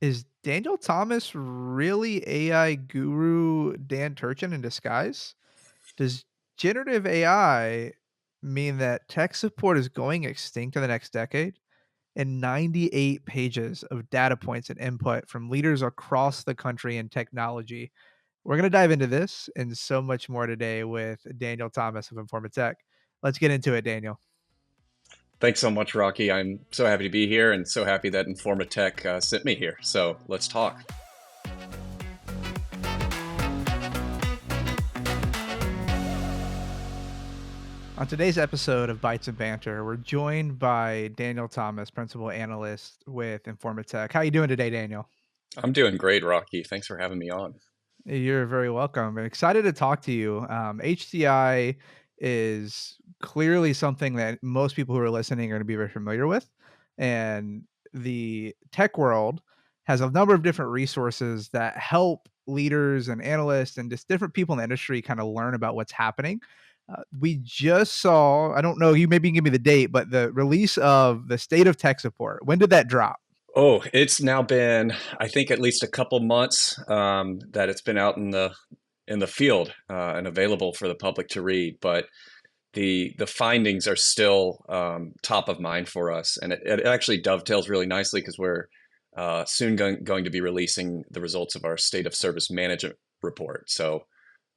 Is Daniel Thomas really AI guru Dan Turchin in disguise? Does generative AI mean that tech support is going extinct in the next decade? And 98 pages of data points and input from leaders across the country in technology. We're going to dive into this and so much more today with Daniel Thomas of Informa Tech. Let's get into it, Daniel. Thanks so much, Rocky. I'm so happy to be here and so happy that Informa Tech sent me here. So let's talk. On today's episode of Bites of Banter, we're joined by Daniel Thomas, Principal Analyst with Informa Tech. How you doing today, Daniel? I'm doing great, Rocky. Thanks for having me on. You're very welcome. I'm excited to talk to you. HDI is clearly something that most people who are listening are going to be very familiar with. And the tech world has a number of different resources that help leaders and analysts and just different people in the industry kind of learn about what's happening. We just saw, I don't know, you maybe give me the date, but the release of the state of tech support. When did that drop? Oh, it's now been, I think, at least a couple months that it's been out in the field and available for the public to read. But the findings are still top of mind for us, and it actually dovetails really nicely because we're soon going to be releasing the results of our state of service management report. So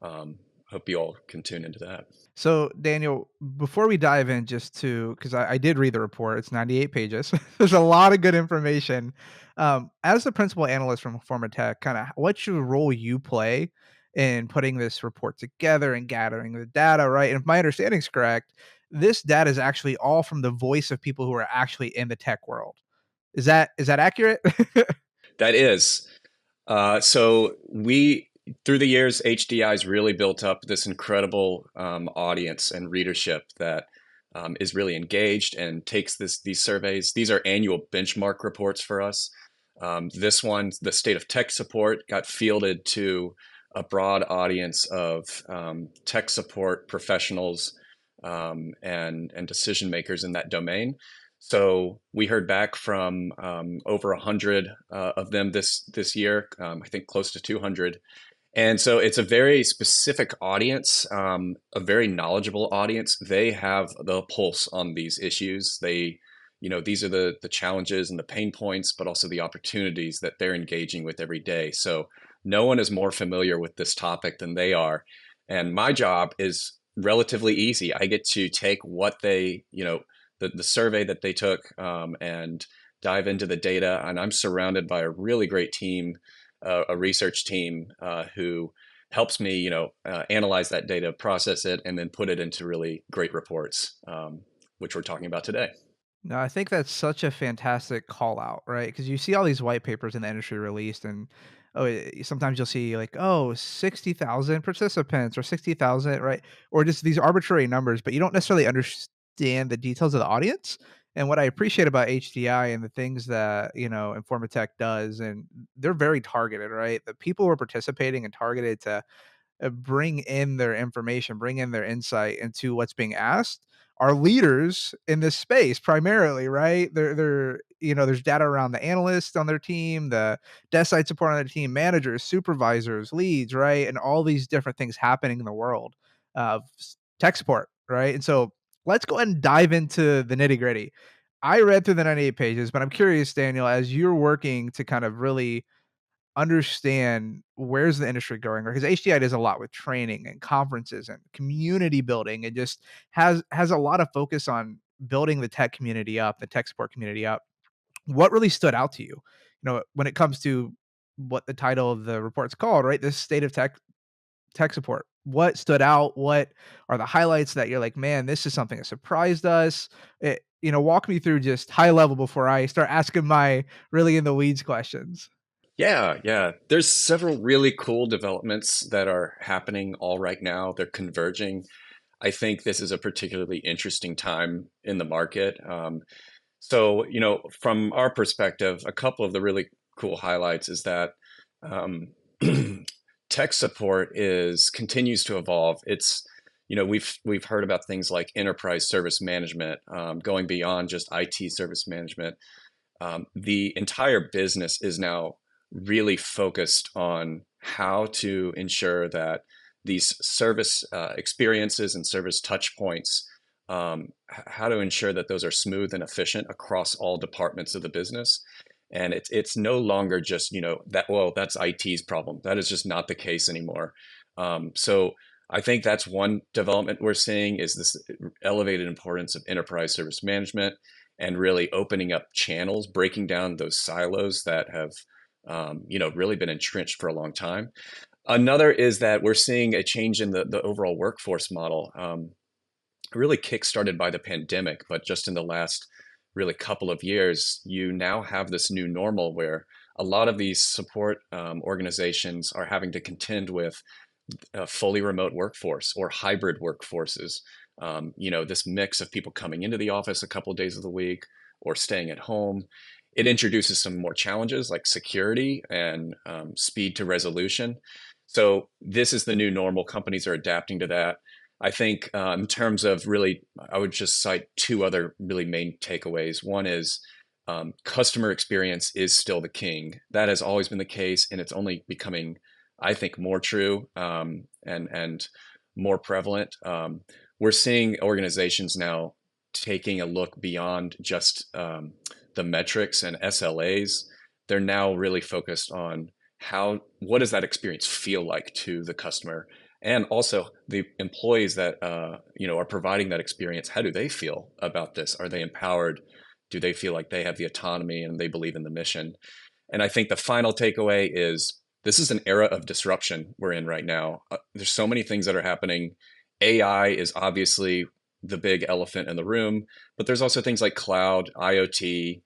hope you all can tune into that. So, Daniel, before we dive in, just to because I did read the report, it's 98 pages. There's a lot of good information. As the principal analyst from Informa Tech, kind of what's your role you play in putting this report together and gathering the data, right? And if my understanding is correct, this data is actually all from the voice of people who are actually in the tech world. Is that accurate? That is. So we, through the years, HDI's really built up this incredible audience and readership that is really engaged and takes these surveys. These are annual benchmark reports for us. This one, the state of tech support, got fielded to a broad audience of tech support professionals and decision makers in that domain. So we heard back from over 100 of them this year. I think close to 200. And so it's a very specific audience, a very knowledgeable audience. They have the pulse on these issues. These are the challenges and the pain points, but also the opportunities that they're engaging with every day. So no one is more familiar with this topic than they are. And my job is relatively easy. I get to take what the survey that they took and dive into the data. And I'm surrounded by a really great team, a research team who helps me, analyze that data, process it, and then put it into really great reports, which we're talking about today. No, I think that's such a fantastic call out, right? Because you see all these white papers in the industry released, and sometimes you'll see like, oh, 60,000 participants or 60,000, right? Or just these arbitrary numbers, but you don't necessarily understand the details of the audience. And what I appreciate about HDI and the things that, Informatech does, and they're very targeted, right? The people who are participating and targeted to bring in their information, bring in their insight into what's being asked are leaders in this space primarily, right? There's data around the analysts on their team, the desk side support on their team, managers, supervisors, leads, right? And all these different things happening in the world of tech support, right? And so let's go ahead and dive into the nitty gritty. I read through the 98 pages, but I'm curious, Daniel, as you're working to kind of really understand where's the industry going, because HDI does a lot with training and conferences and community building. It just has a lot of focus on building the tech community up, the tech support community up. What really stood out to you, when it comes to what the title of the report's called, right? This state of tech support. What stood out? What are the highlights that you're like, man, this is something that surprised us? Walk me through just high level before I start asking my really in the weeds questions. Yeah, yeah. There's several really cool developments that are happening all right now. They're converging. I think this is a particularly interesting time in the market. From our perspective, a couple of the really cool highlights is that um, tech support is continues to evolve. We've heard about things like enterprise service management, going beyond just IT service management. the entire business is now really focused on how to ensure that these service experiences and service touch points, how to ensure that those are smooth and efficient across all departments of the business. And it's no longer just, that, well, that's IT's problem. That is just not the case anymore. So I think that's one development we're seeing is this elevated importance of enterprise service management and really opening up channels, breaking down those silos that have, really been entrenched for a long time. Another is that we're seeing a change in the overall workforce model, really kickstarted by the pandemic, but just in the last really couple of years, you now have this new normal where a lot of these support organizations are having to contend with a fully remote workforce or hybrid workforces. This mix of people coming into the office a couple of days of the week or staying at home. It introduces some more challenges like security and speed to resolution. So this is the new normal. Companies are adapting to that. I think in terms of really, I would just cite two other really main takeaways. One is customer experience is still the king. That has always been the case, and it's only becoming, I think, more true and more prevalent. We're seeing organizations now taking a look beyond just the metrics and SLAs. They're now really focused on what does that experience feel like to the customer, and also the employees that are providing that experience. How do they feel about this? Are they empowered? Do they feel like they have the autonomy and they believe in the mission? And I think the final takeaway is this is an era of disruption we're in right now. There's so many things that are happening. AI is obviously the big elephant in the room, but there's also things like cloud, IoT,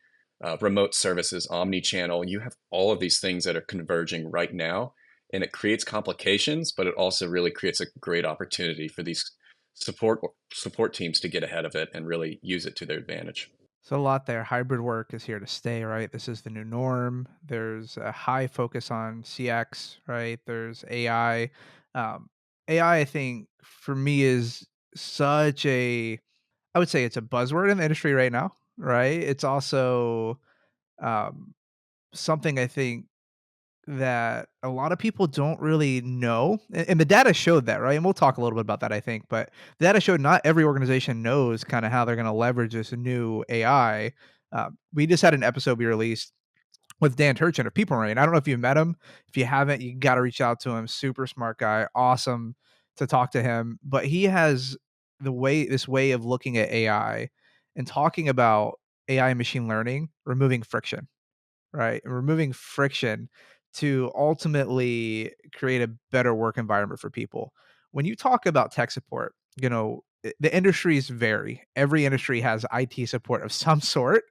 remote services, omni-channel. You have all of these things that are converging right now, and it creates complications, but it also really creates a great opportunity for these support teams to get ahead of it and really use it to their advantage. So a lot there. Hybrid work is here to stay, right? This is the new norm. There's a high focus on CX, right? There's AI. Um, AI, I think, for me is such a, I would say it's a buzzword in the industry right now, right? It's also um, something I think that a lot of people don't really know, and the data showed that, right? And we'll talk a little bit about that, I think, but the data showed not every organization knows kinda how they're gonna leverage this new AI. We just had an episode we released with Dan Turchin of People Rain. I don't know if you met him. If you haven't, you gotta reach out to him. Super smart guy, awesome to talk to him, but he has this way of looking at AI and talking about AI and machine learning, removing friction. Right, and removing friction to ultimately create a better work environment for people. When you talk about tech support, the industries vary. Every industry has IT support of some sort.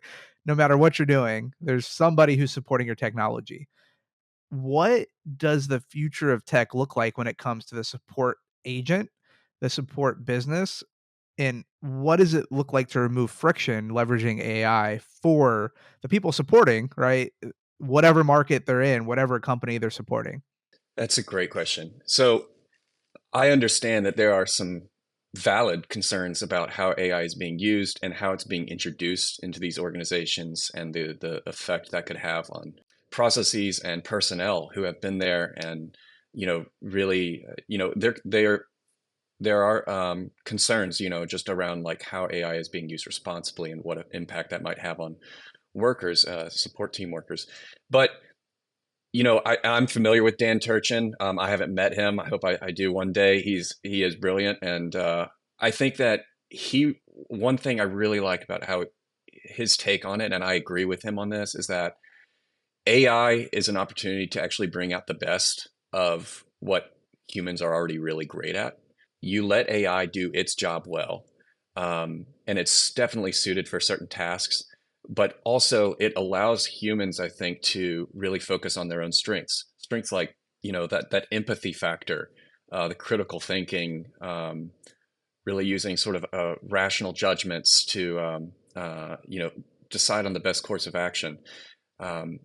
No matter what you're doing, there's somebody who's supporting your technology. What does the future of tech look like when it comes to the support agent, the support business, and what does it look like to remove friction leveraging AI for the people supporting, right? Whatever market they're in, whatever company they're supporting. That's a great question. So I understand that there are some valid concerns about how AI is being used and how it's being introduced into these organizations and the effect that could have on processes and personnel who have been there and really there are concerns just around like how AI is being used responsibly and what impact that might have on workers, support team workers. But I'm familiar with Dan Turchin. I haven't met him. I hope I do one day. He is brilliant, and I think that he. One thing I really like about how his take on it, and I agree with him on this, is that AI is an opportunity to actually bring out the best of what humans are already really great at. You let AI do its job well, and it's definitely suited for certain tasks, but also it allows humans, I think, to really focus on their own strengths. Strengths like that empathy factor, the critical thinking, really using sort of rational judgments to decide on the best course of action. Um,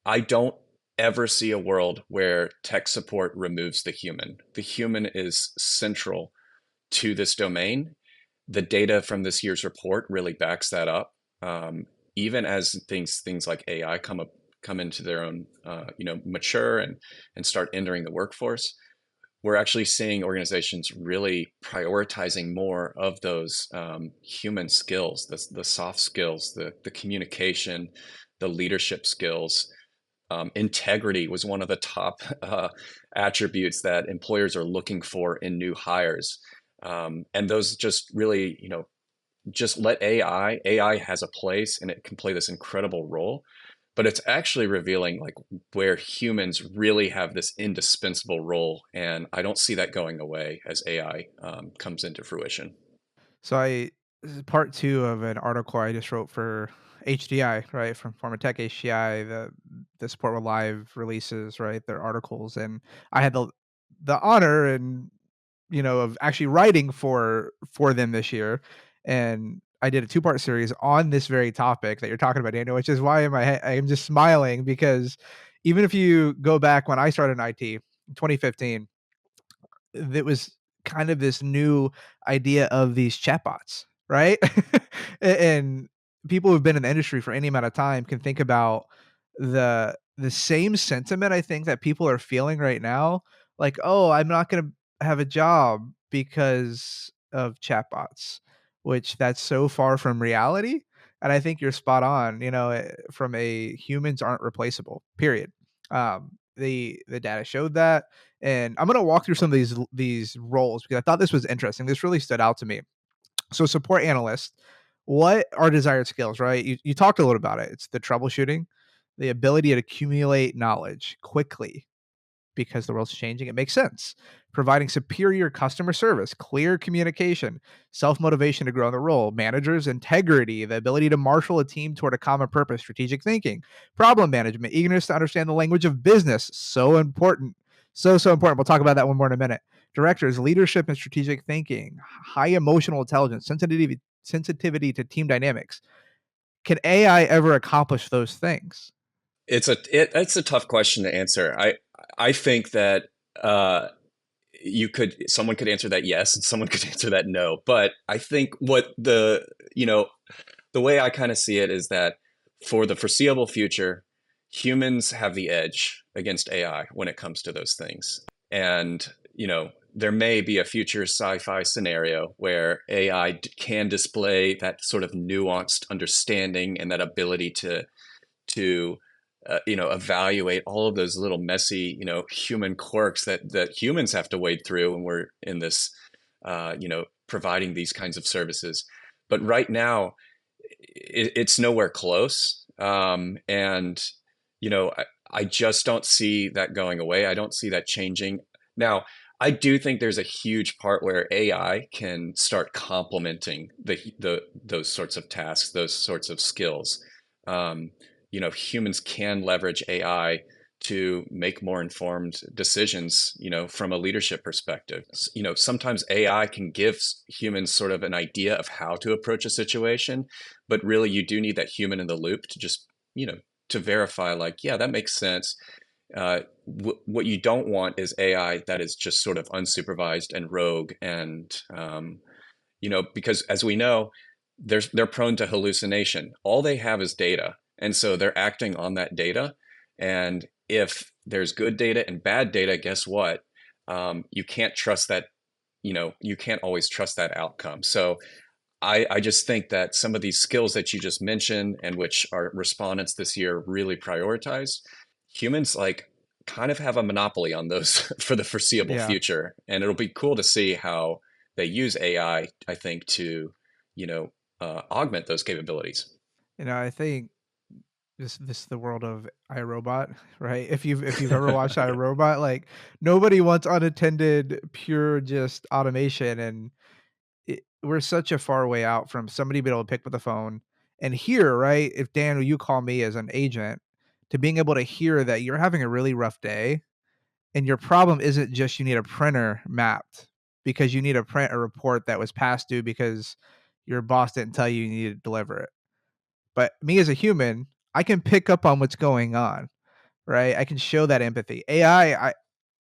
I don't ever see a world where tech support removes the human. The human is central to this domain. The data from this year's report really backs that up. even as things like AI come into their own, mature and start entering the workforce, we're actually seeing organizations really prioritizing more of those human skills, the soft skills, the communication, the leadership skills. Integrity was one of the top attributes that employers are looking for in new hires. And those just really, just let AI has a place and it can play this incredible role, but it's actually revealing like where humans really have this indispensable role. And I don't see that going away as AI comes into fruition. So this is part 2 of an article I just wrote for HDI, right, from Informa Tech. HDI, the support with live releases, right, their articles, and I had the honor and, of actually writing for them this year, and I did a two-part series on this very topic that you're talking about, Daniel, which is why I am just smiling because even if you go back when I started in IT in 2015, that was kind of this new idea of these chatbots, right? And people who've been in the industry for any amount of time can think about the same sentiment I think that people are feeling right now, like, "Oh, I'm not gonna have a job because of chatbots," which that's so far from reality, and I think you're spot on, from a humans aren't replaceable, period. The data showed that, and I'm gonna walk through some of these roles because I thought this was interesting. This really stood out to me. So support analyst, what are desired skills, right? You talked a little about it. It's the troubleshooting, the ability to accumulate knowledge quickly, because the world's changing, it makes sense. Providing superior customer service, clear communication, self motivation to grow in the role, managers, integrity, the ability to marshal a team toward a common purpose, strategic thinking, problem management, eagerness to understand the language of business. So important. So important. We'll talk about that one more in a minute. Directors, leadership and strategic thinking, high emotional intelligence, sensitivity to team dynamics. Can AI ever accomplish those things? It's a tough question to answer. I think that someone could answer that yes, and someone could answer that no. But I think the way I kind of see it is that for the foreseeable future, humans have the edge against AI when it comes to those things. And, there may be a future sci-fi scenario where AI can display that sort of nuanced understanding and that ability to evaluate all of those little messy, human quirks that humans have to wade through when we're in this, providing these kinds of services. But right now, it's nowhere close. And I just don't see that going away. I don't see that changing. Now, I do think there's a huge part where AI can start complementing those sorts of tasks, those sorts of skills. Um, Humans can leverage AI to make more informed decisions, from a leadership perspective. Sometimes AI can give humans sort of an idea of how to approach a situation, but really you do need that human in the loop to just, to verify, like, yeah, that makes sense. What you don't want is AI that is just sort of unsupervised and rogue, and because as we know, they're prone to hallucination. All they have is data, and so they're acting on that data. And if there's good data and bad data, guess what? You can't trust that. You can't always trust that outcome. So I just think that some of these skills that you just mentioned, and which our respondents this year really prioritized, humans like kind of have a monopoly on those for the foreseeable Yeah. future. And it'll be cool to see how they use I think, to, augment those capabilities. I think this is the world of iRobot, right? If you've ever watched iRobot, like nobody wants unattended, pure just automation, and we're such a far way out from somebody being able to pick up the phone and hear, right? If Dan, you call me as an agent, to being able to hear that you're having a really rough day, and your problem isn't just you need a printer mapped because you need to print a report that was past due because your boss didn't tell you you need to deliver it. But me as a human, I can pick up on what's going on, right? I can show that empathy. This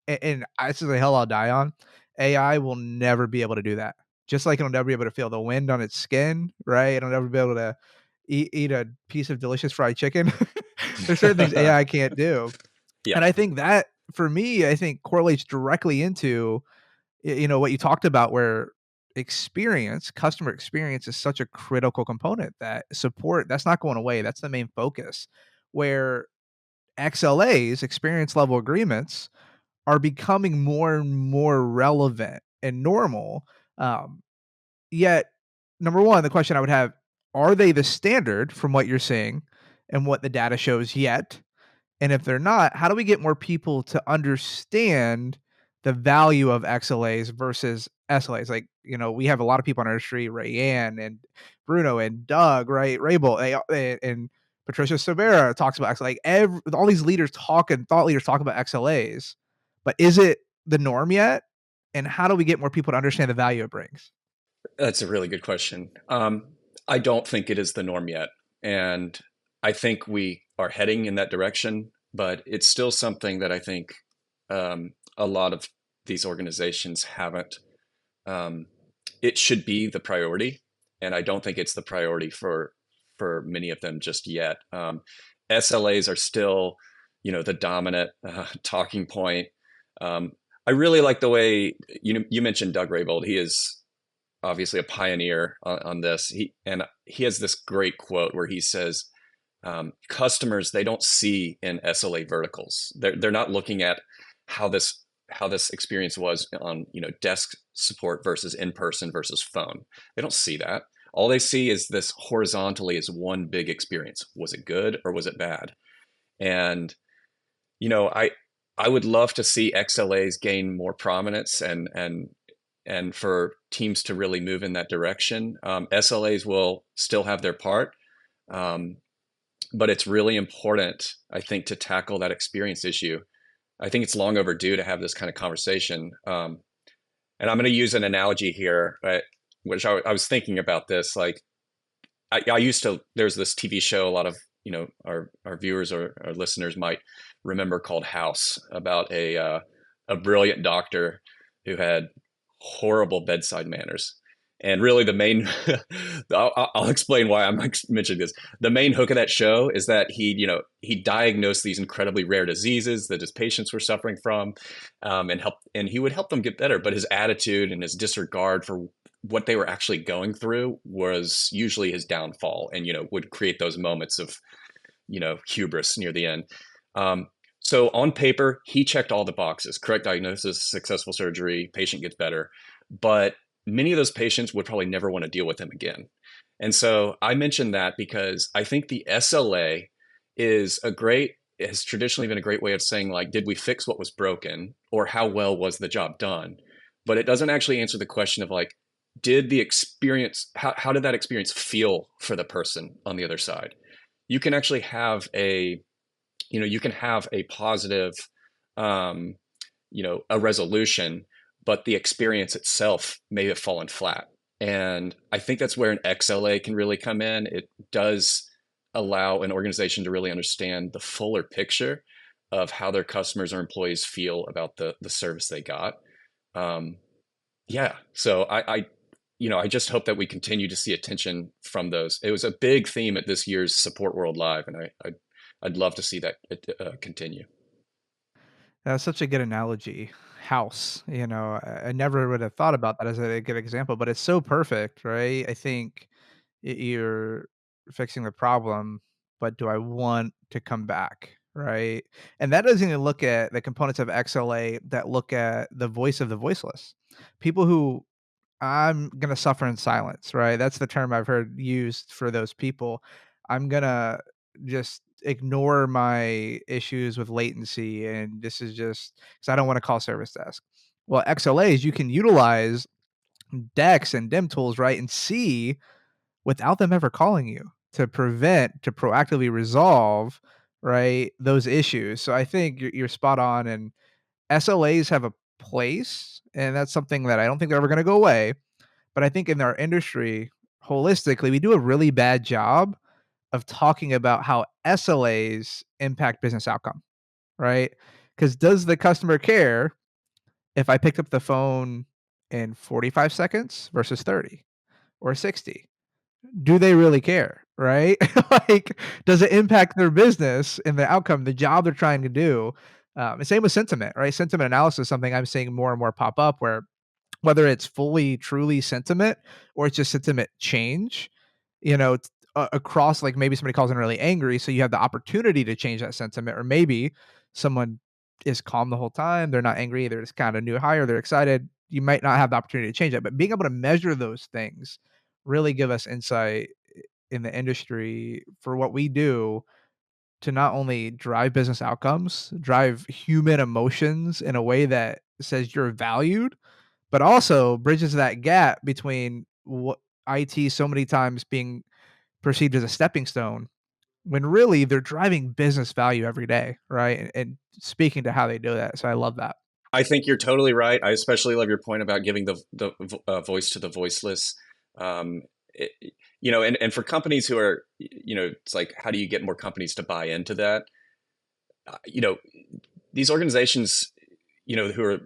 is a hill I'll die on. AI will never be able to do that. Just like it'll never be able to feel the wind on its skin, right? It'll never be able to. eat a piece of delicious fried chicken. There's certain things AI can't do. Yeah, And I think that, for me, I think correlates directly into, what you talked about, where customer experience is such a critical component, that support, that's not going away. That's the main focus. Where XLAs, experience level agreements, are becoming more and more relevant and normal. Um, Yet, number one, the question I would have, are they the standard from what you're saying and what the data shows yet? And if they're not, how do we get more people to understand the value of XLAs versus SLAs? Like, we have a lot of people on our street, Rayanne and Bruno and Doug, right? Rabel, and Patricia Severa talks about XLA. Like, all these thought leaders talk about XLAs, but is it the norm yet? And how do we get more people to understand the value it brings? that's a really good question. I don't think it is the norm yet, and I think we are heading in that direction, but it's still something that I think a lot of these organizations haven't. Um, it should be the priority, and I don't think it's the priority for many of them just yet. SLAs are still, the dominant talking point. Um, I really like the way you mentioned Doug Raybold. He is obviously a pioneer on this. He has this great quote where he says, "Customers, they don't see in SLA verticals. They're not looking at how this experience was on desk support versus in person versus phone. They don't see that. All they see is this horizontally is one big experience. Was it good or was it bad? And you know, I I would love to see XLAs gain more prominence and for teams to really move in that direction. SLAs will still have their part, um, but it's really important, I think, to tackle that experience issue. I think it's long overdue to have this kind of conversation. And I'm going to use an analogy here, right, which I was thinking about this. Like I used to, there's this TV show a lot of our viewers or our listeners might remember called House about a brilliant doctor who had horrible bedside manners. And really, the main I'll explain why I'm mentioning this. The main hook of that show is that he diagnosed these incredibly rare diseases that his patients were suffering from, and he would help them get better. But his attitude and his disregard for what they were actually going through was usually his downfall, and would create those moments of hubris near the end. Um, so on paper, he checked all the boxes: correct diagnosis, successful surgery, patient gets better. But many of those patients would probably never want to deal with him again. And so I mentioned that because I think the SLA has traditionally been a great way of saying, like, did we fix what was broken, or how well was the job done? But it doesn't actually answer the question of, like, how did that experience feel for the person on the other side? You can actually have a positive, um, a resolution, but the experience itself may have fallen flat. And I think that's where an XLA can really come in. It does allow an organization to really understand the fuller picture of how their customers or employees feel about the service they got. Um, yeah, so I just hope that we continue to see attention from those. It was a big theme at this year's Support World Live, and I'd love to see that continue. That's such a good analogy. House, I never would have thought about that as a good example, but it's so perfect, right? I think you're fixing the problem, but do I want to come back, right? And that doesn't even look at the components of XLA that look at the voice of the voiceless. People who, I'm gonna suffer in silence, right? That's the term I've heard used for those people. I'm gonna just ignore my issues with latency, and this is just because I don't want to call service desk. Well, XLAs, you can utilize decks and dim tools, right? And see without them ever calling you, to proactively resolve, right, those issues. So I think you're spot on, and SLAs have a place, and that's something that I don't think they're ever going to go away. But I think in our industry, holistically, we do a really bad job of talking about how SLAs impact business outcome, right? Because does the customer care if I picked up the phone in 45 seconds versus 30 or 60? do they really care, right? Like, does it impact their business and the outcome, the job they're trying to do? And same with sentiment, right? Sentiment analysis is something I'm seeing more and more pop up where whether it's fully truly sentiment or it's just sentiment change, across like maybe somebody calls in really angry, so you have the opportunity to change that sentiment, or maybe someone is calm the whole time, they're not angry, they're just kind of new hire, they're excited. You might not have the opportunity to change that, but being able to measure those things really give us insight in the industry for what we do to not only drive business outcomes, drive human emotions in a way that says you're valued, but also bridges that gap between what IT so many times being perceived as a stepping stone when really they're driving business value every day, right? And speaking to how they do that. So I love that. I think you're totally right. I especially love your point about giving the voice to the voiceless. Um, it, and for companies who are, it's like, how do you get more companies to buy into that? Uh, you know, these organizations, who are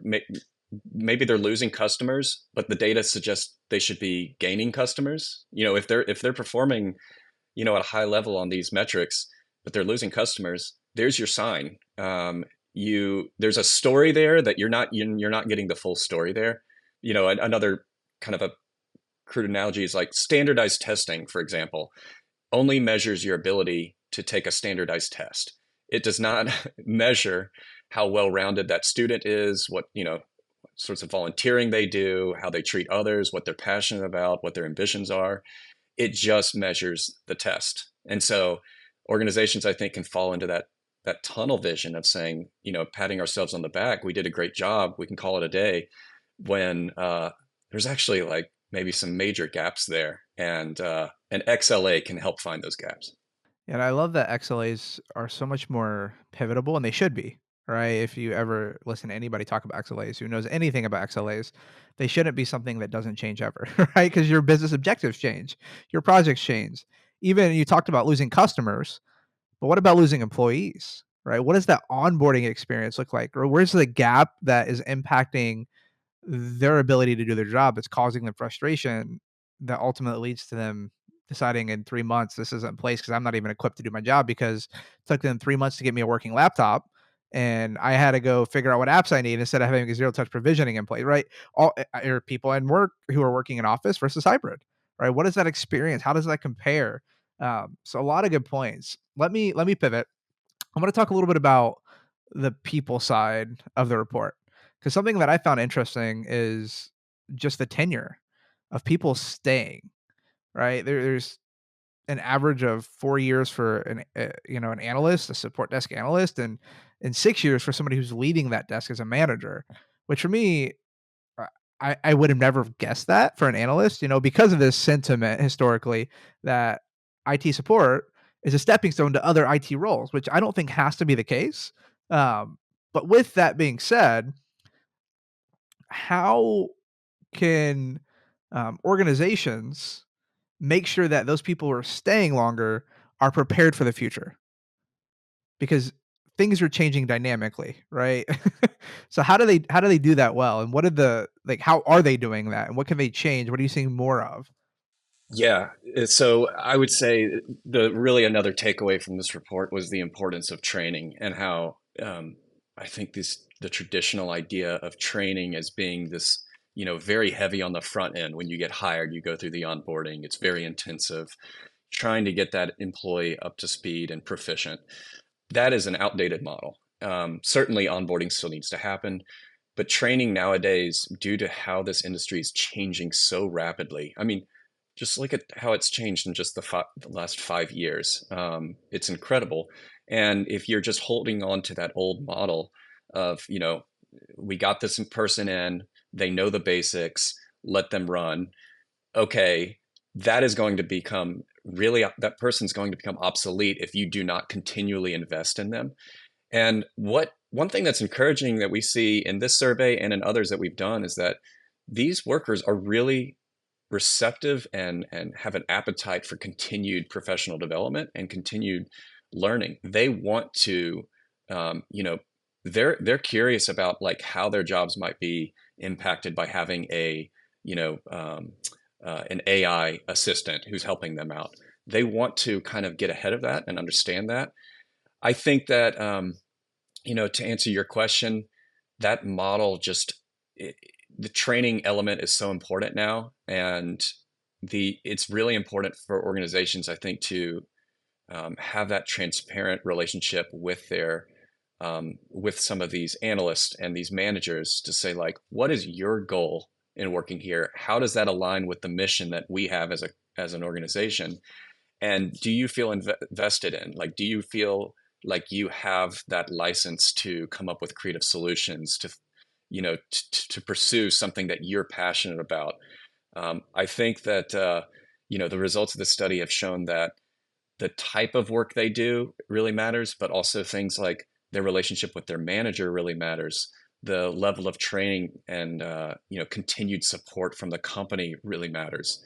maybe they're losing customers, but the data suggests they should be gaining customers. If they're performing, at a high level on these metrics, but they're losing customers, there's your sign. There's a story there that you're not getting the full story there. Another kind of a crude analogy is like standardized testing, for example, only measures your ability to take a standardized test. It does not measure how well-rounded that student is, what sorts of volunteering they do, how they treat others, what they're passionate about, what their ambitions are. It just measures the test. And so organizations, I think, can fall into that tunnel vision of saying, patting ourselves on the back, we did a great job, we can call it a day, when there's actually like maybe some major gaps there, and an XLA can help find those gaps. And I love that XLAs are so much more pivotable, and they should be, right? If you ever listen to anybody talk about XLAs who knows anything about XLAs, they shouldn't be something that doesn't change ever, right? Because your business objectives change, your projects change. Even you talked about losing customers, but what about losing employees, right? What does that onboarding experience look like? Or where's the gap that is impacting their ability to do their job that's causing them frustration that ultimately leads to them deciding in 3 months this isn't in place because I'm not even equipped to do my job because it took them 3 months to get me a working laptop and I had to go figure out what apps I need instead of having a zero touch provisioning in place, right? All or people in work who are working in office versus hybrid, right? What is that experience? How does that compare? So a lot of good points. Let me pivot. I'm going to talk a little bit about the people side of the report because something that I found interesting is just the tenure of people staying. Right there's an average of 4 years for an analyst, a support desk analyst, and 6 years for somebody who's leading that desk as a manager. Which for me, uh, I would have never guessed that for an analyst, because of this sentiment historically that IT support is a stepping stone to other IT roles, which I don't think has to be the case. Um, but with that being said, how can organizations make sure that those people who are staying longer are prepared for the future? Because things are changing dynamically, right? So how do they do that well? And what are the like how are they doing that? And what can they change? What are you seeing more of? Yeah. So I would say the really another takeaway from this report was the importance of training, and how I think the traditional idea of training as being this, very heavy on the front end. When you get hired, you go through the onboarding. It's very intensive, trying to get that employee up to speed and proficient. That is an outdated model. Certainly, onboarding still needs to happen, but training nowadays, due to how this industry is changing so rapidly, I mean, just look at how it's changed in just the last 5 years. It's incredible. And if you're just holding on to that old model of, we got this in person in, they know the basics, let them run. Okay, that is going to become really, that person's going to become obsolete if you do not continually invest in them. And one thing that's encouraging that we see in this survey and in others that we've done is that these workers are really receptive and have an appetite for continued professional development and continued learning. They want to, they're curious about like how their jobs might be impacted by having a, you know, um, an AI assistant who's helping them out. They want to kind of get ahead of that and understand that. I think that to answer your question, that model just it, the training element is so important now, and the it's really important for organizations, I think, to have that transparent relationship with some of these analysts and these managers to say, like, what is your goal in working here? How does that align with the mission that we have as an organization? And do you feel invested in? Like, do you feel like you have that license to come up with creative solutions to, to pursue something that you're passionate about? I think that the results of the study have shown that the type of work they do really matters, but also things like their relationship with their manager really matters. The level of training and continued support from the company really matters.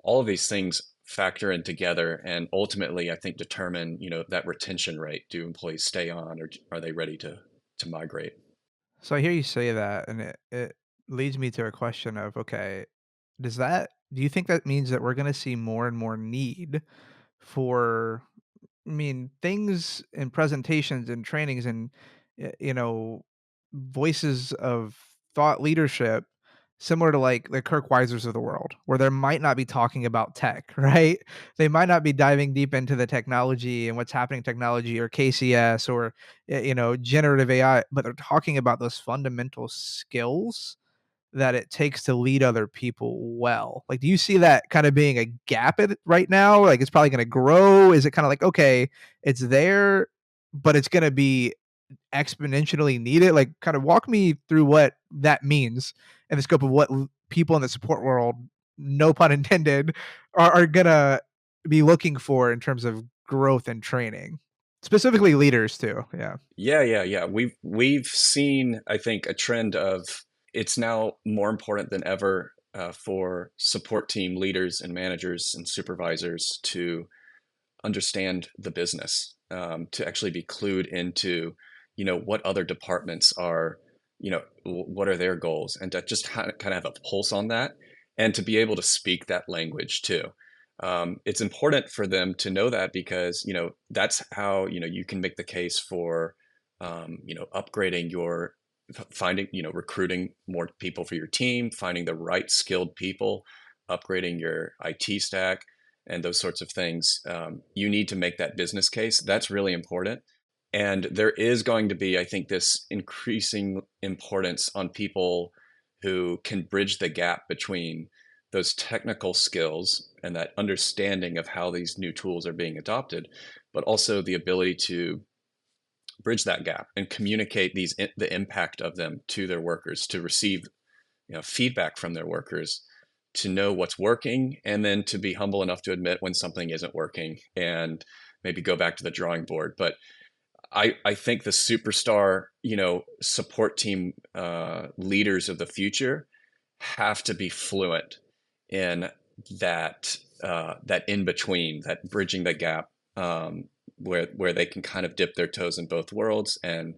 All of these things factor in together, and ultimately, I think determine that retention rate. Do employees stay on, or are they ready to migrate? So I hear you say that, and it leads me to a question of, okay, do you think that means that we're gonna see more and more need for, I mean, things and presentations and trainings and, voices of thought leadership similar to like the Kirk Weisers of the world, where they might not be talking about tech, right? They might not be diving deep into the technology and what's happening in technology or KCS or, generative AI, but they're talking about those fundamental skills that it takes to lead other people well. Like, do you see that kind of being a gap in it right now? Like, it's probably going to grow. Is it kind of like, okay, it's there, but it's going to be exponentially needed? Like, kind of walk me through what that means in the scope of what people in the support world, no pun intended, are going to be looking for in terms of growth and training, specifically leaders too. Yeah. Yeah, yeah, yeah. We've seen, I think, a trend of it's now more important than ever for support team leaders and managers and supervisors to understand the business, to actually be clued into, what other departments are, what are their goals, and to just kind of have a pulse on that, and to be able to speak that language too. It's important for them to know that because, that's how, you can make the case for, upgrading your finding, recruiting more people for your team, finding the right skilled people, upgrading your IT stack, and those sorts of things. You need to make that business case. That's really important. And there is going to be, I think, this increasing importance on people who can bridge the gap between those technical skills and that understanding of how these new tools are being adopted, but also the ability to bridge that gap and communicate the impact of them to their workers, to receive feedback from their workers, to know what's working, and then to be humble enough to admit when something isn't working and maybe go back to the drawing board. But I think the superstar, support team leaders of the future have to be fluent in that in between, that bridging the gap, where they can kind of dip their toes in both worlds and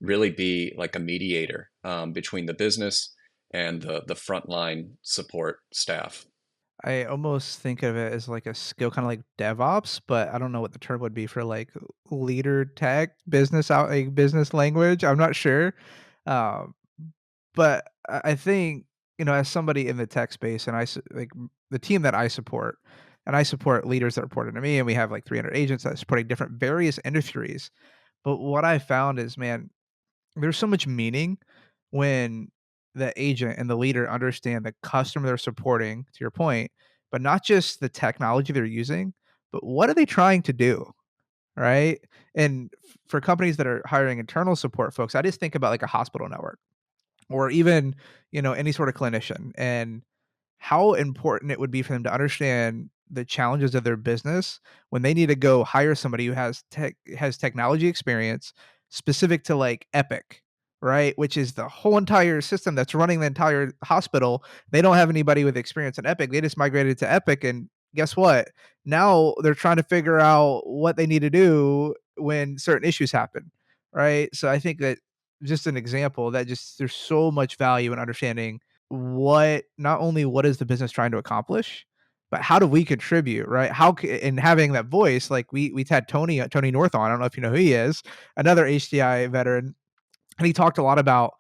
really be like a mediator between the business and the frontline support staff. I almost think of it as like a skill, kinda like DevOps, but I don't know what the term would be for, like, leader tech, business out like, business language, I'm not sure. Um, but I think, as somebody in the tech space and the team that I support, and I support leaders that report into me, and we have, like, 300 agents that are supporting different various industries. But what I found is, man, there's so much meaning when the agent and the leader understand the customer they're supporting, to your point, but not just the technology they're using, but what are they trying to do, right? And for companies that are hiring internal support folks, I just think about like a hospital network or even, any sort of clinician and how important it would be for them to understand the challenges of their business when they need to go hire somebody who has technology experience specific to like Epic, right? Which is the whole entire system that's running the entire hospital. They don't have anybody with experience in Epic. They just migrated to Epic and guess what? Now they're trying to figure out what they need to do when certain issues happen, right? So I think that just an example that just there's so much value in understanding not only what is the business trying to accomplish, but how do we contribute, right? And having that voice, like we had Tony North on. I don't know if you know who he is, another HDI veteran, and he talked a lot about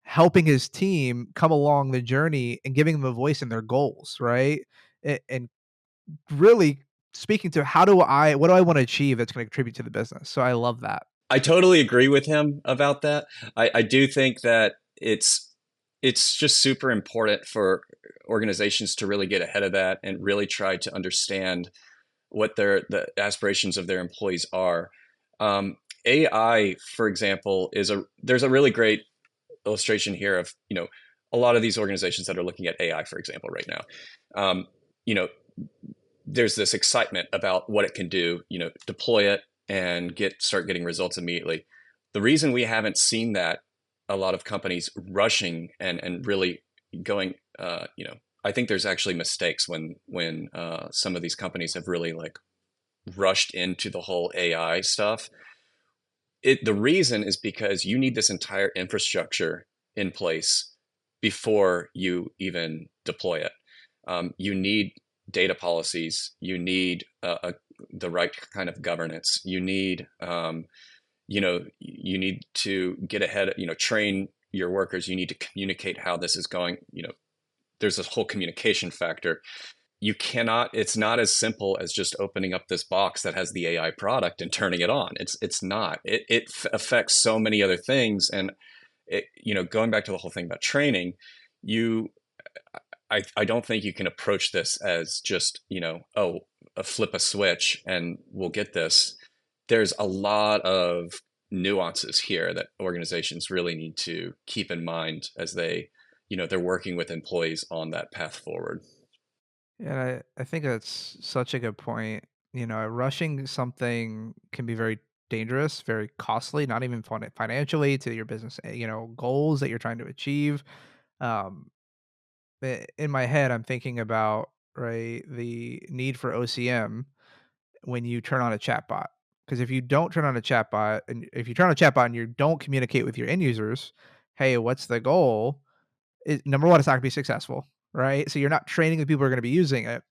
helping his team come along the journey and giving them a voice in their goals, right? And really speaking to what do I want to achieve that's going to contribute to the business. So I love that. I totally agree with him about that. I do think that it's just super important for organizations to really get ahead of that and really try to understand what the aspirations of their employees are. AI, for example, there's a really great illustration here of a lot of these organizations that are looking at AI, for example, right now. Um, you know, there's this excitement about what it can do. Deploy it and start getting results immediately. The reason we haven't seen that a lot of companies rushing and really going, I think there's actually mistakes when some of these companies have really like rushed into the whole AI stuff. The reason is because you need this entire infrastructure in place before you even deploy it. You need data policies. You need the right kind of governance. You need to get ahead. Train your workers. You need to communicate how this is going. There's this whole communication factor. It's not as simple as just opening up this box that has the AI product and turning it on. It's not. It affects so many other things. And going back to the whole thing about training, you I don't think you can approach this as just, flip a switch and we'll get this. There's a lot of nuances here that organizations really need to keep in mind as they're working with employees on that path forward. Yeah, I think that's such a good point. Rushing something can be very dangerous, very costly, not even financially to your business, goals that you're trying to achieve. Um, in my head, I'm thinking about, right, the need for OCM when you turn on a chatbot. Because if you don't turn on a chatbot, and if you turn on a chatbot and you don't communicate with your end users, hey, what's the goal? Number one, it's not going to be successful, right? So you're not training the people who are going to be using it.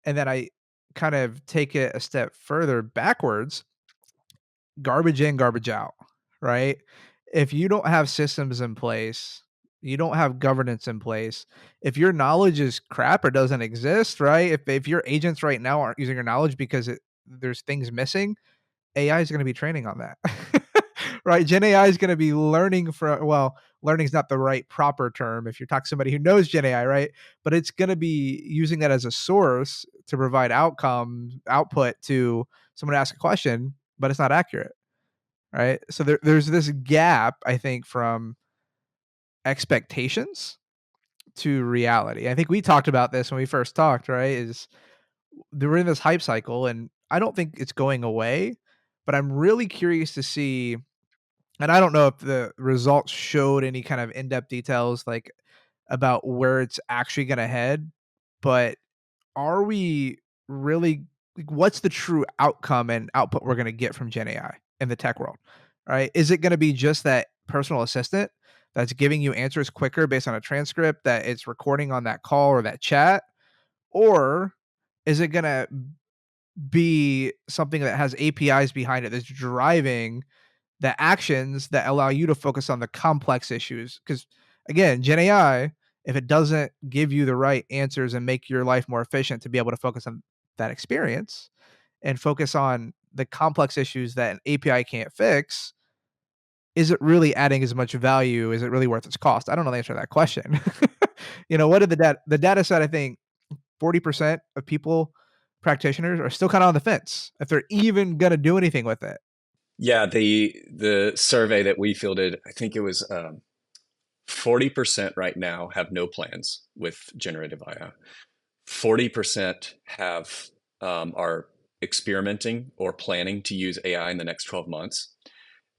And then I kind of take it a step further backwards, garbage in, garbage out, right? If you don't have systems in place, you don't have governance in place. If your knowledge is crap or doesn't exist, right? If your agents right now aren't using your knowledge because there's things missing, AI is going to be training on that. Right? Gen AI is going to be learning from, well, learning is not the right proper term if you're talking to somebody who knows Gen AI, right? But it's going to be using that as a source to provide output to someone to ask a question, but it's not accurate, right? So there's this gap, I think, from expectations to reality. I think we talked about this when we first talked, right? Is we're in this hype cycle, and I don't think it's going away, but I'm really curious to see. And I don't know if the results showed any kind of in-depth details, like, about where it's actually gonna head, but are we really, like, what's the true outcome and output we're gonna get from Gen AI in the tech world, right? Is it gonna be just that personal assistant that's giving you answers quicker based on a transcript that it's recording on that call or that chat? Or is it gonna be something that has APIs behind it that's driving the actions that allow you to focus on the complex issues? Because again, Gen AI, if it doesn't give you the right answers and make your life more efficient to be able to focus on that experience and focus on the complex issues that an API can't fix, is it really adding as much value? Is it really worth its cost? I don't know the answer to that question. What did the data said? I think 40% of people, practitioners, are still kind of on the fence if they're even going to do anything with it. Yeah, the survey that we fielded, I think it was 40% right now have no plans with generative AI. 40% are experimenting or planning to use AI in the next 12 months.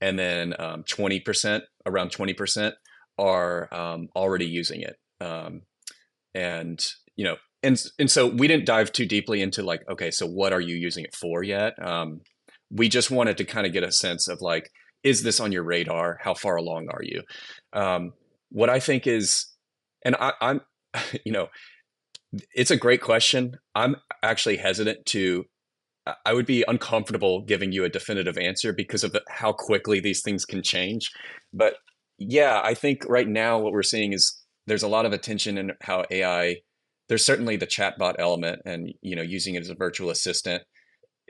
And then 20%, around 20% are already using it. And, and so we didn't dive too deeply into like, okay, so what are you using it for yet? We just wanted to kind of get a sense of like, is this on your radar? How far along are you? What I think is And I'm, you know, it's a great question. I'm actually hesitant to. I would be uncomfortable giving you a definitive answer because of how quickly these things can change. But yeah, I think right now what we're seeing is there's a lot of attention in how AI. There's certainly the chatbot element, and using it as a virtual assistant.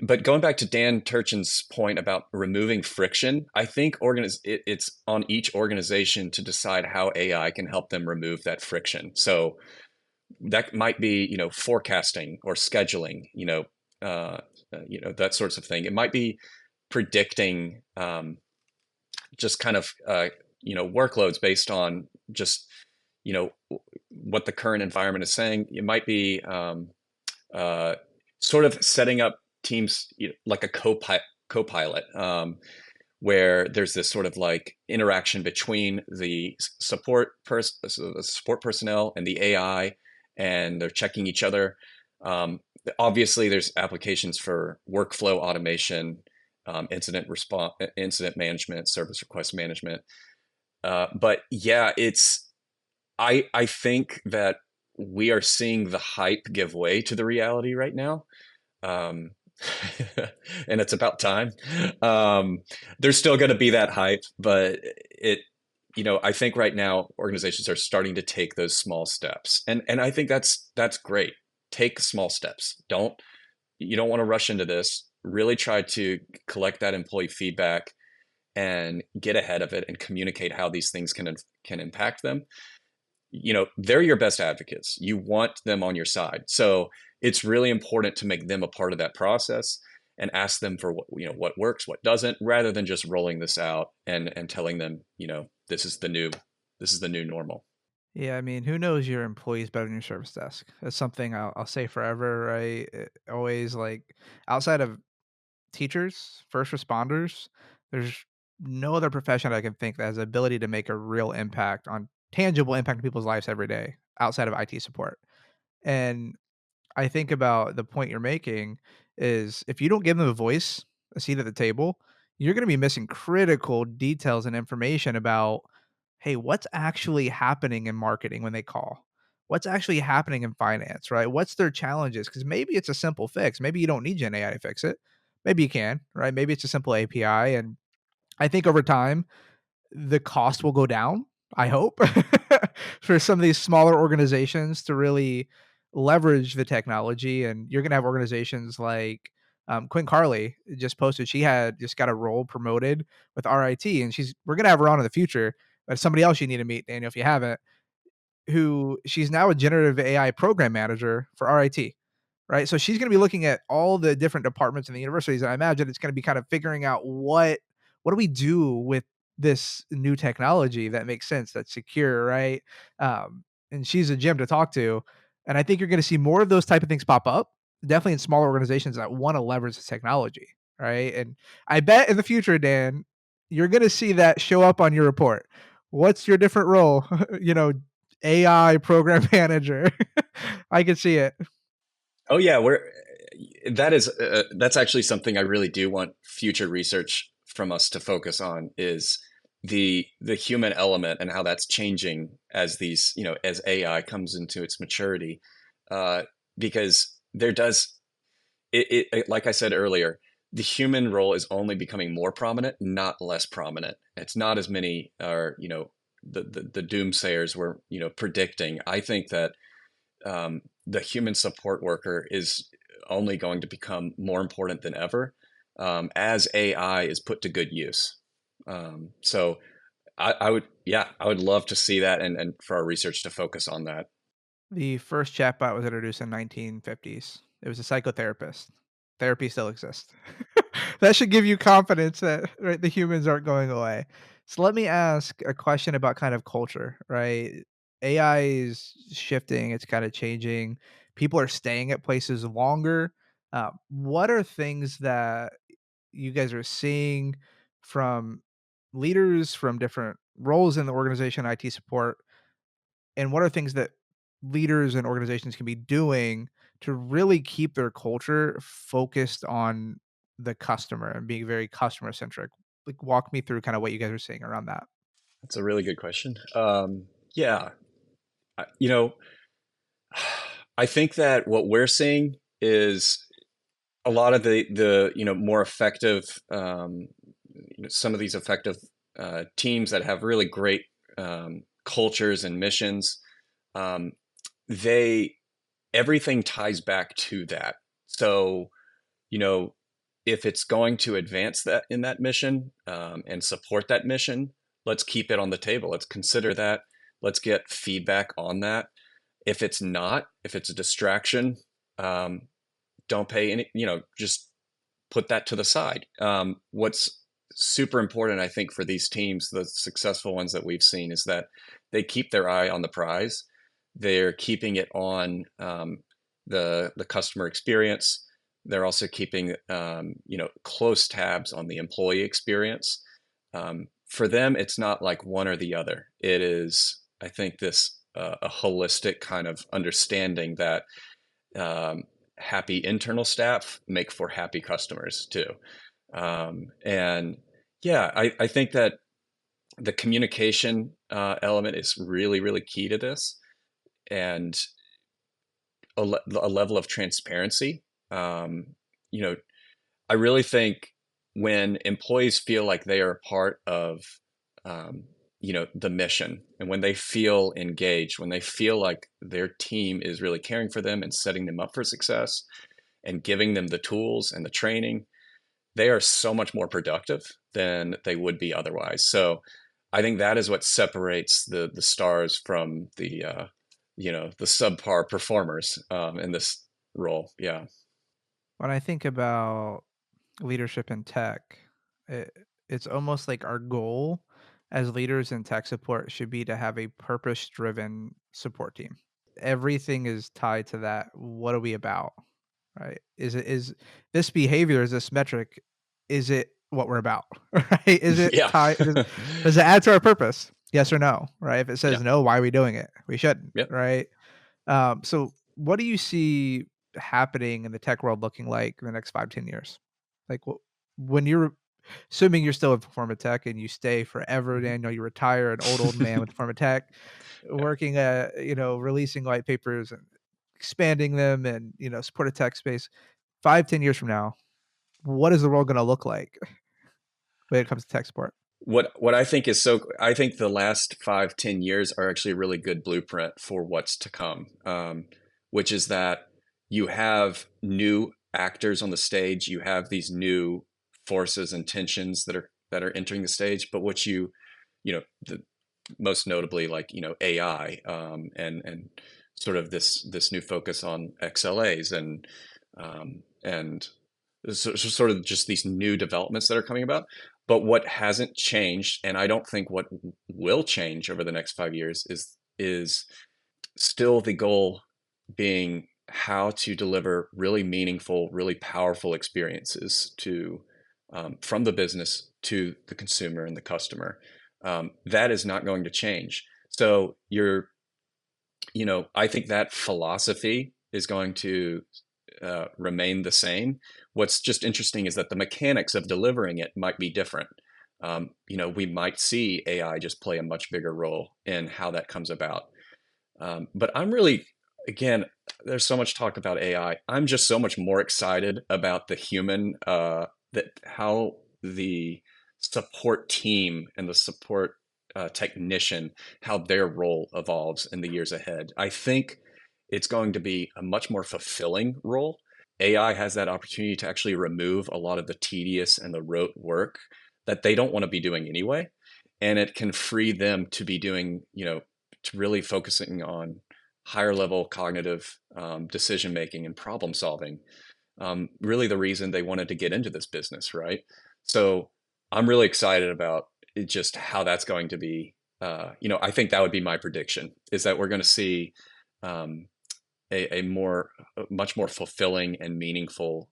But going back to Dan Turchin's point about removing friction, I think it's on each organization to decide how AI can help them remove that friction. So that might be forecasting or scheduling, uh, that sorts of thing. It might be predicting just kind of workloads based on just you know what the current environment is saying. It might be uh, sort of setting up teams, like a co-pilot, where there's this sort of like interaction between the support personnel and the AI, and they're checking each other. Um, Obviously, there's applications for workflow automation, incident response, incident management, service request management. But yeah, I think that we are seeing the hype give way to the reality right now. Um, and it's about time. Um, there's still going to be that hype, but I think right now organizations are starting to take those small steps, and I think that's great. Take small steps. You don't want to rush into this. Really try to collect that employee feedback and get ahead of it and communicate how these things can impact them. They're your best advocates. You want them on your side. So it's really important to make them a part of that process and ask them for what works, what doesn't, rather than just rolling this out and telling them, this is the new normal. Yeah, I mean, who knows your employees better than your service desk? That's something I'll say forever, right? Always like outside of teachers, first responders, there's no other profession I can think that has the ability to make a real impact on tangible impact in people's lives every day outside of IT support. And I think about the point you're making is if you don't give them a voice, a seat at the table, you're going to be missing critical details and information about, hey, what's actually happening in marketing when they call? What's actually happening in finance, right? What's their challenges? Because maybe it's a simple fix. Maybe you don't need Gen AI to fix it. Maybe you can, right? Maybe it's a simple API. And I think over time, the cost will go down, I hope, for some of these smaller organizations to really leverage the technology. And you're gonna have organizations like, Quinn Carley just posted she had just got a role promoted with RIT, and we're gonna have her on in the future, but somebody else you need to meet, Daniel, if you haven't, who she's now a generative AI program manager for RIT, right? So she's going to be looking at all the different departments in the universities. And I imagine it's going to be kind of figuring out what do we do with this new technology that makes sense, that's secure, right? And she's a gem to talk to. And I think you're going to see more of those type of things pop up, definitely in smaller organizations that want to leverage the technology, right? And I bet in the future, Dan, you're going to see that show up on your report. What's your different role? AI program manager. I can see it. Oh yeah, that's actually something I really do want future research from us to focus on, is the human element and how that's changing as as AI comes into its maturity, uh, because there does like I said earlier, the human role is only becoming more prominent, not less prominent. It's not as many are the doomsayers were predicting. I think that the human support worker is only going to become more important than ever, as AI is put to good use. So I would love to see that, and for our research to focus on that. The first chatbot was introduced in 1950s. It was a psychotherapist. Therapy still exists. That should give you confidence that, right, the humans aren't going away. So let me ask a question about kind of culture, right? AI is shifting, it's kind of changing. People are staying at places longer. What are things that you guys are seeing from leaders from different roles in the organization, IT support, and what are things that leaders and organizations can be doing to really keep their culture focused on the customer and being very customer centric? Like, walk me through kind of what you guys are seeing around that. That's a really good question. Yeah. You know, I think that what we're seeing is a lot of the more effective some of these effective teams that have really great cultures and missions. Um, they everything ties back to that. So you know, if it's going to advance that in that mission and support that mission, let's keep it on the table. Let's consider that. Let's get feedback on that. If it's not, if it's a distraction, um, don't pay any, just put that to the side. What's super important, I think, for these teams, the successful ones that we've seen, is that they keep their eye on the prize. They're keeping it on the customer experience. They're also keeping close tabs on the employee experience. For them, it's not like one or the other. It is, I think, this a holistic kind of understanding that um, happy internal staff make for happy customers too. And yeah, I think that the communication element is really, really key to this, and a level of transparency. Um, you know, I really think when employees feel like they are a part of, um, the mission, and when they feel engaged, when they feel like their team is really caring for them and setting them up for success and giving them the tools and the training, they are so much more productive than they would be otherwise. So I think that is what separates the stars from the subpar performers in this role. Yeah. When I think about leadership in tech, it, it's almost like our goal as leaders in tech support should be to have a purpose driven support team. Everything is tied to that. What are we about? Right? Is this behavior, is this metric, is it what we're about? Right? Is it Yeah. tied? Does it add to our purpose? Yes or no? Right? If it Yeah. says no, why are we doing it? We shouldn't. Yep. Right? So what do you see happening in the tech world looking like in the next 5, 10 years? Like when you're assuming you're still in Informa Tech and you stay forever, Mhm. then you retire an old man with Informa Tech, Yeah. working releasing white papers and expanding them and support a tech space. 5, 10 years from now, what is the world gonna look like when it comes to tech support? What I think is so I think the last 5, 10 years are actually a really good blueprint for what's to come, which is that you have new actors on the stage, you have these new forces and tensions that are entering the stage, but what the most notably, like AI, and sort of this new focus on XLAs and sort of just these new developments that are coming about. But what hasn't changed, and I don't think what will change over the next 5 years, is still the goal being how to deliver really meaningful, really powerful experiences to from the business to the consumer and the customer. That is not going to change. So I think that philosophy is going to remain the same. What's just interesting is that the mechanics of delivering it might be different. We might see AI just play a much bigger role in how that comes about. But I'm really, again, there's so much talk about AI. I'm just so much more excited about the human, that how the support team and the support technician, how their role evolves in the years ahead. I think it's going to be a much more fulfilling role. AI has that opportunity to actually remove a lot of the tedious and the rote work that they don't want to be doing anyway. And it can free them to be doing, to really focusing on higher level cognitive decision making and problem solving. Really, the reason they wanted to get into this business, right? So I'm really excited about just how that's going to be. I think that would be my prediction, is that we're going to see um, a much more fulfilling and meaningful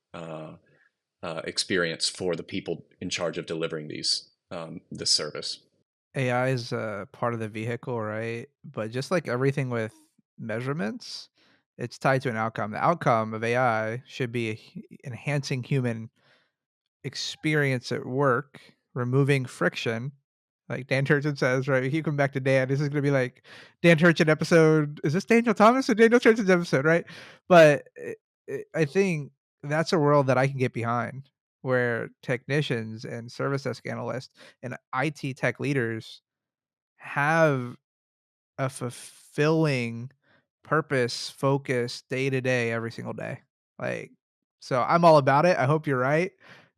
experience for the people in charge of delivering this service. AI is a part of the vehicle, right? But just like everything with measurements, it's tied to an outcome. The outcome of AI should be enhancing human experience at work, removing friction, Like Dan Turchin says, right? You come back to Dan. This is gonna be like Dan Turchin episode. Is this Daniel Thomas or Daniel Turchin's episode, right? But I think that's a world that I can get behind, where technicians and service desk analysts and IT tech leaders have a fulfilling purpose, focus day to day, every single day. Like, so I'm all about it. I hope you're right,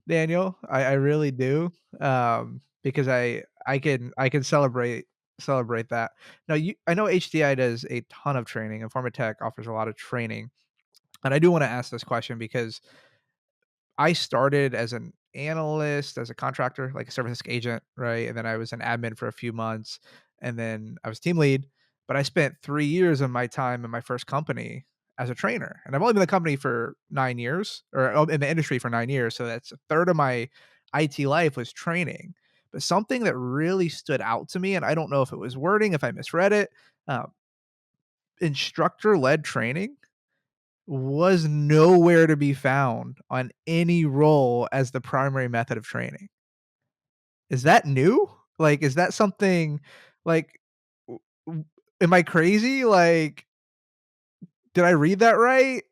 Daniel. I really do. Because I can celebrate that. Now I know HDI does a ton of training, and Informa Tech offers a lot of training. And I do want to ask this question because I started as an analyst, as a contractor, like a service desk agent, right? And then I was an admin for a few months, and then I was team lead. But I spent 3 years of my time in my first company as a trainer, and I've only been in the company for 9 years, or in the industry for 9 years, so that's a third of my IT life was training. But something that really stood out to me, and I don't know if it was wording, if I misread it, uh, instructor-led training was nowhere to be found on any role as the primary method of training. Is that new? Like, is that something like, w w am I crazy? Like, did I read that right?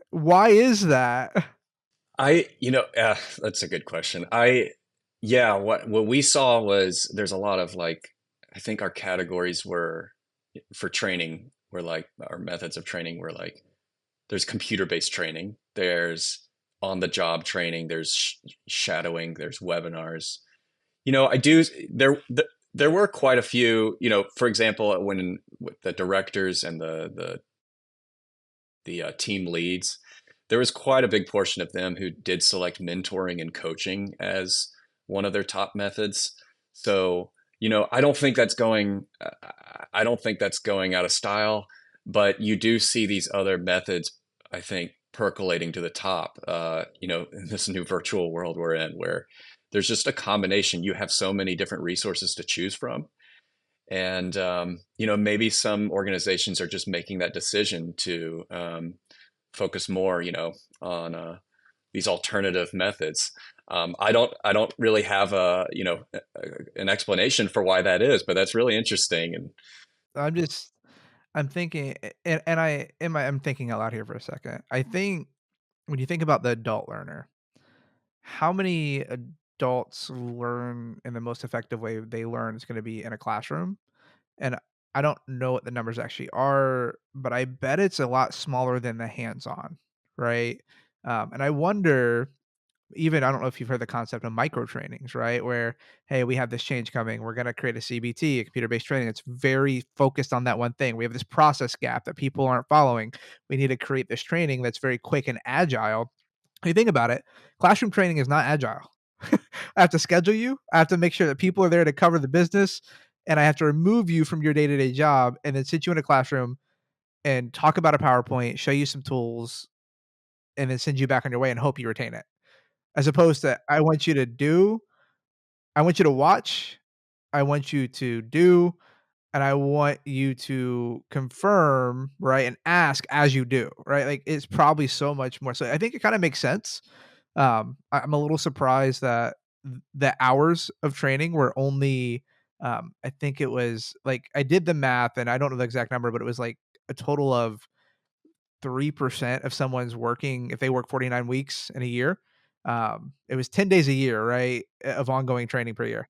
Why is that? That's a good question. Yeah, what we saw was there's a lot of like, I think our categories were for training were like our methods of training were like there's computer-based training, there's on the job training, there's shadowing, there's webinars. I do there were quite a few, for example, when with the directors and the team leads, there was quite a big portion of them who did select mentoring and coaching as one of their top methods. So, I don't think that's going out of style, but you do see these other methods, I think, percolating to the top, in this new virtual world we're in where there's just a combination. You have so many different resources to choose from. And, maybe some organizations are just making that decision to focus more, on these alternative methods. I don't really have an explanation for why that is, but that's really interesting. And I'm just I'm thinking, and I'm thinking out loud here for a second. I think when you think about the adult learner, how many adults learn in the most effective way they learn is gonna be in a classroom? And I don't know what the numbers actually are, but I bet it's a lot smaller than the hands-on, right? And I wonder, even I don't know if you've heard the concept of micro trainings, right? Where, hey, we have this change coming. We're going to create a CBT, a computer-based training. It's very focused on that one thing. We have this process gap that people aren't following. We need to create this training that's very quick and agile. When you think about it, classroom training is not agile. I have to schedule you. I have to make sure that people are there to cover the business, and I have to remove you from your day-to-day job and then sit you in a classroom and talk about a PowerPoint, show you some tools, and then send you back on your way and hope you retain it. As opposed to I want you to watch, I want you to do, and I want you to confirm, right, and ask as you do, right? Like, it's probably so much more, so I think it kinda makes sense. I'm a little surprised that the hours of training were only, I think it was like I did the math, and I don't know the exact number, but it was like a total of 3% of someone's working if they work 49 weeks in a year. It was 10 days a year, right, of ongoing training per year,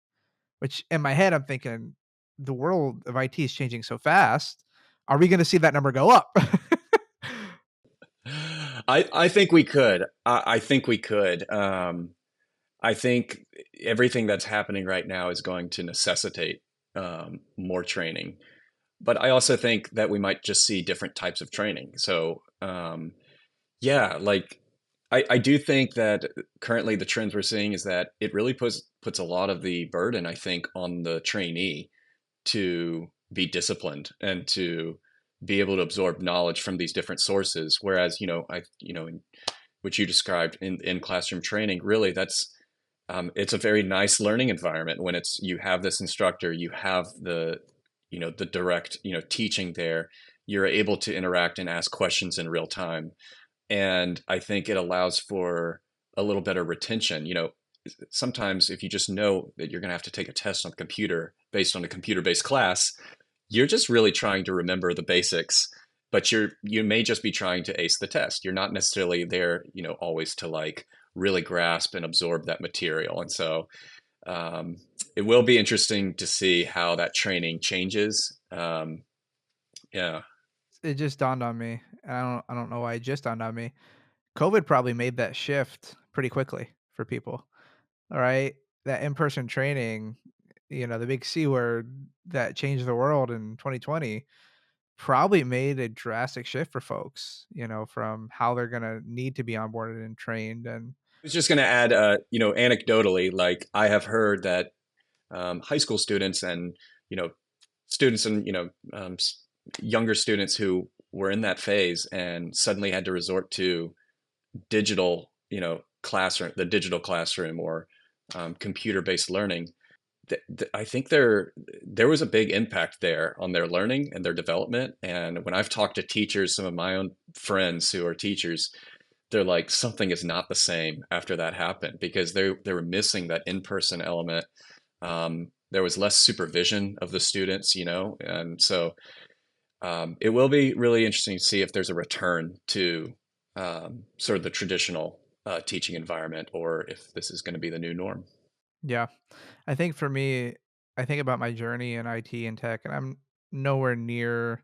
which in my head, I'm thinking, the world of IT is changing so fast. Are we gonna see that number go up? I think we could. I think we could. I think everything that's happening right now is going to necessitate more training. But I also think that we might just see different types of training. So, yeah, like I do think that currently the trends we're seeing is that it really puts a lot of the burden, I think, on the trainee to be disciplined and to be able to absorb knowledge from these different sources. Whereas, in which you described in classroom training, really that's it's a very nice learning environment when it's you have this instructor, you have the direct teaching there. You're able to interact and ask questions in real time, and I think it allows for a little better retention. sometimes if you just know that you're going to have to take a test on the computer based on a computer-based class, you're just really trying to remember the basics, but you may just be trying to ace the test. You're not necessarily there, always to like really grasp and absorb that material. And so um, it will be interesting to see how that training changes. Yeah. It just dawned on me, and I don't know why it just dawned on me. COVID probably made that shift pretty quickly for people, all right? That in-person training, the big C word that changed the world in 2020 probably made a drastic shift for folks, from how they're gonna need to be onboarded and trained, and I was just going to add, anecdotally, like I have heard that high school students and you know students and younger students who were in that phase and suddenly had to resort to digital, classroom, the digital classroom or computer-based learning. I think there was a big impact there on their learning and their development. And when I've talked to teachers, some of my own friends who are teachers, they're like, something is not the same after that happened because they were missing that in-person element. There was less supervision of the students, and so it will be really interesting to see if there's a return to sort of the traditional teaching environment or if this is going to be the new norm. yeah. I think for me, I think about my journey in IT and tech, and I'm nowhere near,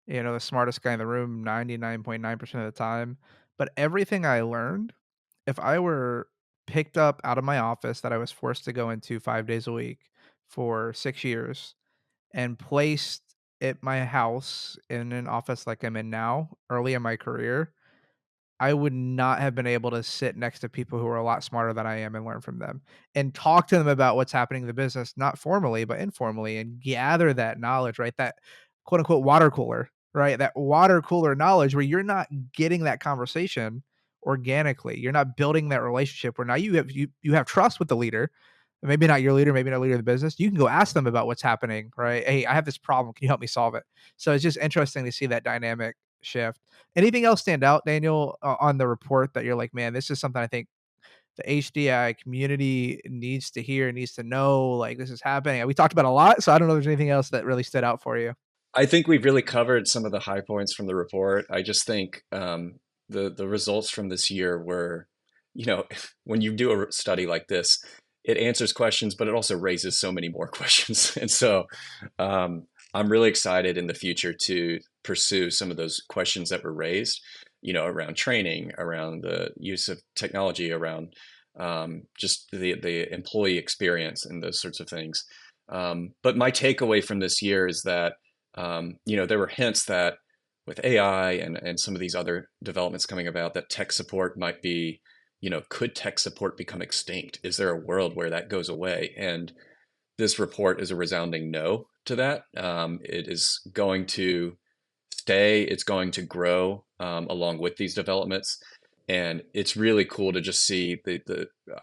the smartest guy in the room 99.9% of the time. But everything I learned, if I were picked up out of my office that I was forced to go into 5 days a week for 6 years and placed at my house in an office like I'm in now, early in my career, I would not have been able to sit next to people who are a lot smarter than I am and learn from them, and talk to them about what's happening in the business, not formally, but informally, and gather that knowledge, right? That quote unquote water cooler, right? That water cooler knowledge where you're not getting that conversation organically. You're not building that relationship where now you have trust with the leader. Maybe not your leader, maybe not leader of the business. You can go ask them about what's happening, right? Hey, I have this problem. Can you help me solve it? So it's just interesting to see that dynamic shift. Anything else stand out, Daniel, on the report that you're like, man, this is something I think the HDI community needs to hear, needs to know, like this is happening. We talked about a lot, so I don't know if there's anything else that really stood out for you. I think we've really covered some of the high points from the report. I just think the results from this year were, when you do a study like this, it answers questions, but it also raises so many more questions. And so um, I'm really excited in the future to pursue some of those questions that were raised, around training, around the use of technology, around just the employee experience and those sorts of things. But my takeaway from this year is that there were hints that with AI and some of these other developments coming about, that tech support might be, could tech support become extinct? Is there a world where that goes away? And this report is a resounding no to that. It is going to stay, it's going to grow along with these developments. And it's really cool to just see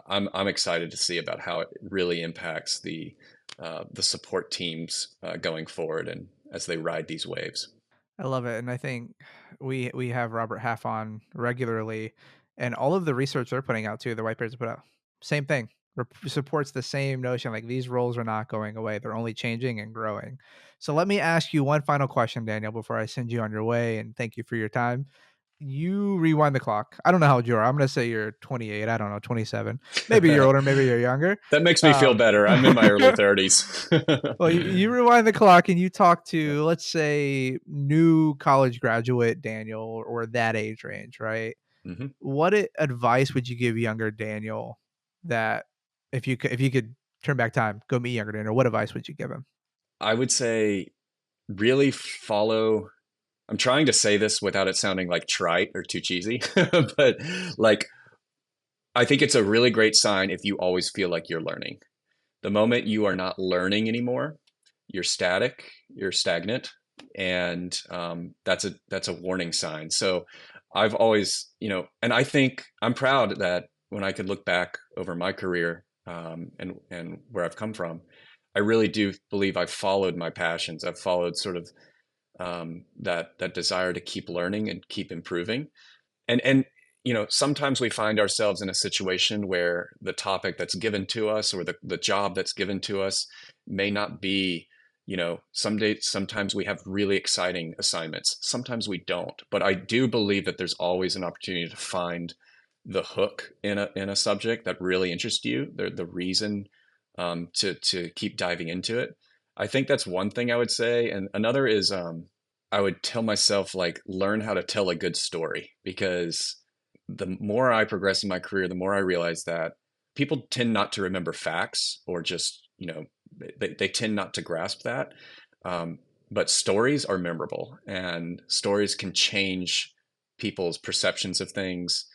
I'm excited to see about how it really impacts the support teams going forward and as they ride these waves. I love it, and I think we have Robert Half on regularly, and all of the research they're putting out too, the white papers put out, same thing. Supports the same notion. Like these roles are not going away; they're only changing and growing. So let me ask you one final question, Daniel, before I send you on your way. And thank you for your time. You rewind the clock. I don't know how old you are. I'm gonna say you're 28. I don't know, 27. Maybe you're older. Maybe you're younger. That makes me feel Um, better. I'm in my early 30s. Well, you rewind the clock and you talk to, let's say, new college graduate Daniel or that age range, right? hmm What advice would you give younger Daniel that if you could turn back time, go meet younger Daniel, what advice would you give him? I would say really follow. I'm trying to say this without it sounding like trite or too cheesy, but like I think it's a really great sign if you always feel like you're learning. The moment you are not learning anymore, you're static, you're stagnant, and that's a warning sign. So I've always, and I think I'm proud that when I could look back over my career and where I've come from, I really do believe I've followed my passions. I've followed sort of that desire to keep learning and keep improving. And sometimes we find ourselves in a situation where the topic that's given to us or the job that's given to us may not be, sometimes we have really exciting assignments. Sometimes we don't. But I do believe that there's always an opportunity to find the hook in a subject that really interests you, the reason to keep diving into it. I think that's one thing I would say. And another is I would tell myself, like, learn how to tell a good story, because the more I progress in my career, the more I realize that people tend not to remember facts, or just, they tend not to grasp that. Um, but stories are memorable, and stories can change people's perceptions of things.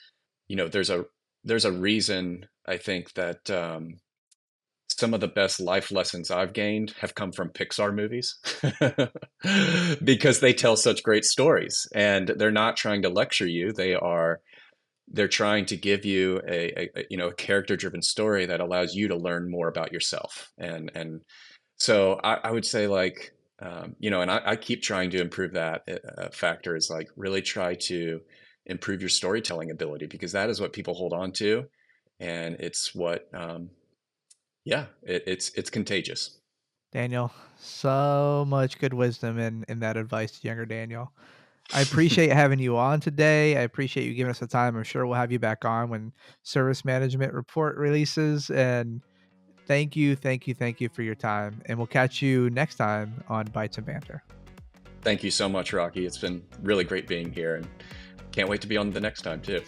There's a reason I think that some of the best life lessons I've gained have come from Pixar movies because they tell such great stories, and they're not trying to lecture you. They're trying to give you a character driven story that allows you to learn more about yourself. And so I would say, like, and I keep trying to improve that factor, is like really try to improve your storytelling ability, because that is what people hold on to. And it's what, yeah, it's contagious. Daniel, so much good wisdom in that advice to younger Daniel. I appreciate having you on today. I appreciate you giving us the time. I'm sure we'll have you back on when service management report releases. And thank you, thank you, thank you for your time. And we'll catch you next time on Bites and Banter. Thank you so much, Rocky. It's been really great being here, and can't wait to be on the next time too.